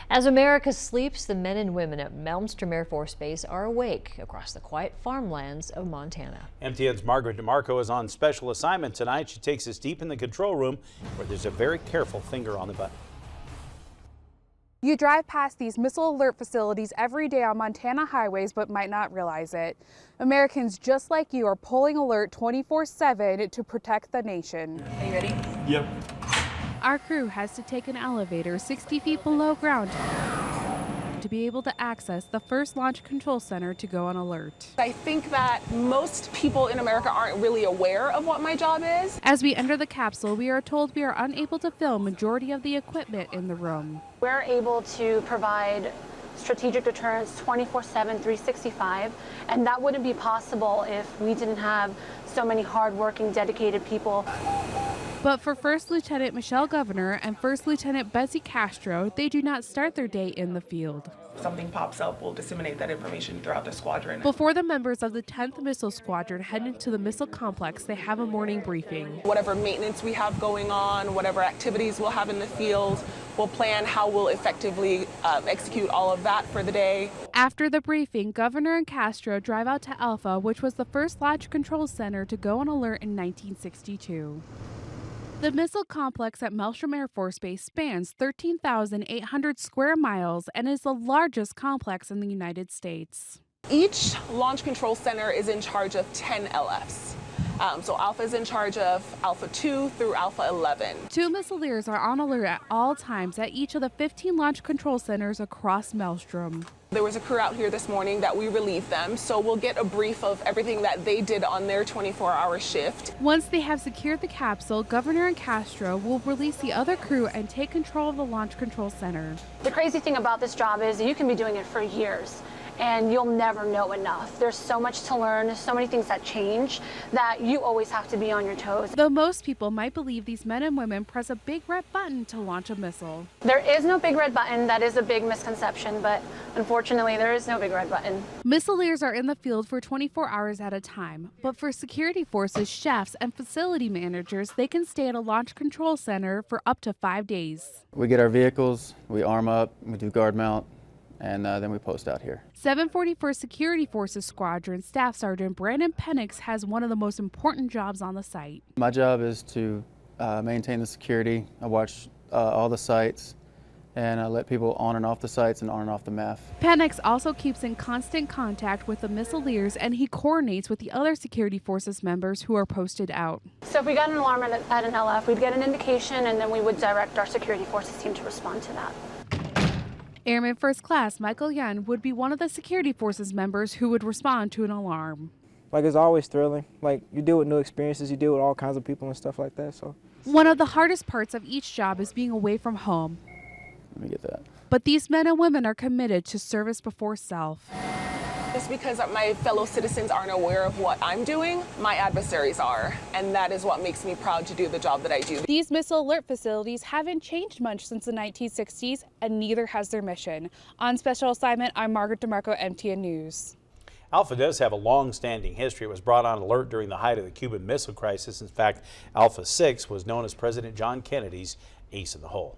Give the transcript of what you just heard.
As America sleeps, the men and women at Malmstrom Air Force Base are awake across the quiet farmlands of Montana. MTN's Margaret DEMARCO is on special assignment tonight. She takes us deep in the control room where there's a very careful finger on the button. You drive past these missile alert facilities every day on Montana highways but might not realize it. Americans just like you are pulling alert 24/7 to protect the nation. Are you ready? Yep. Our crew has to take an elevator 60 feet below ground to be able to access the first launch control center to go on alert. I think that most people in America aren't really aware of what my job is. As we enter the capsule, we are told we are unable to film majority of the equipment in the room. We're able to provide strategic deterrence 24/7, 365, and that wouldn't be possible if we didn't have so many hardworking, dedicated people. But for First Lieutenant Michelle Governor and First Lieutenant BETSY CASTRO, they do not start their day in the field. If something pops up, we'll disseminate that information throughout the squadron. Before the members of the 10th Missile Squadron head into the missile complex, they have a morning briefing. Whatever maintenance we have going on, whatever activities we'll have in the field, we'll plan how we'll effectively execute all of that for the day. After the briefing, Governor and Castro drive out to Alpha, which was the first launch control center to go on alert in 1962. The missile complex at Malmstrom Air Force Base spans 13,800 square miles and is the largest complex in the United States. Each launch control center is in charge of 10 LFs. So Alpha is in charge of Alpha 2 through Alpha 11. 2 missileers are on alert at all times at each of the 15 launch control centers across Malmstrom. There was a crew out here this morning that we relieved them, so we'll get a brief of everything that they did on their 24-hour shift. Once they have secured the capsule, Governor and Castro will release the other crew and take control of the launch control center. The crazy thing about this job is you can be doing it for years and you'll never know enough. There's so much to learn, there's so many things that change that you always have to be on your toes. Though most people might believe these men and women press a big red button to launch a missile. There is no big red button. That is a big misconception, but unfortunately there is no big red button. Missileers are in the field for 24 hours at a time, but for security forces, chefs, and facility managers, they can stay at a launch control center for up to 5 days. We get our vehicles, we arm up, we do guard mount, and then we post out here. 741st Security Forces Squadron Staff Sergeant Brandon Penix has one of the most important jobs on the site. My job is to maintain the security. I watch all the sites and I let people on and off the sites and on and off the MAF. Penix also keeps in constant contact with the missileers and he coordinates with the other security forces members who are posted out. So if we got an alarm at an LF, we'd get an indication and then we would direct our security forces team to respond to that. Airman First Class Michael Yun would be one of the security forces members who would respond to an alarm. Like, it's always thrilling. Like, you deal with new experiences, you deal with all kinds of people and stuff like that. So one of the hardest parts of each job is being away from home. Let me get that. But these men and women are committed to service before self. Just because my fellow citizens aren't aware of what I'm doing, my adversaries are, and that is what makes me proud to do the job that I do. These missile alert facilities haven't changed much since the 1960s, and neither has their mission. On special assignment, I'm Margaret DeMarco, MTN News. Alpha does have a long-standing history. It was brought on alert during the height of the Cuban Missile Crisis. In fact, Alpha 6 was known as President John Kennedy's ace in the hole.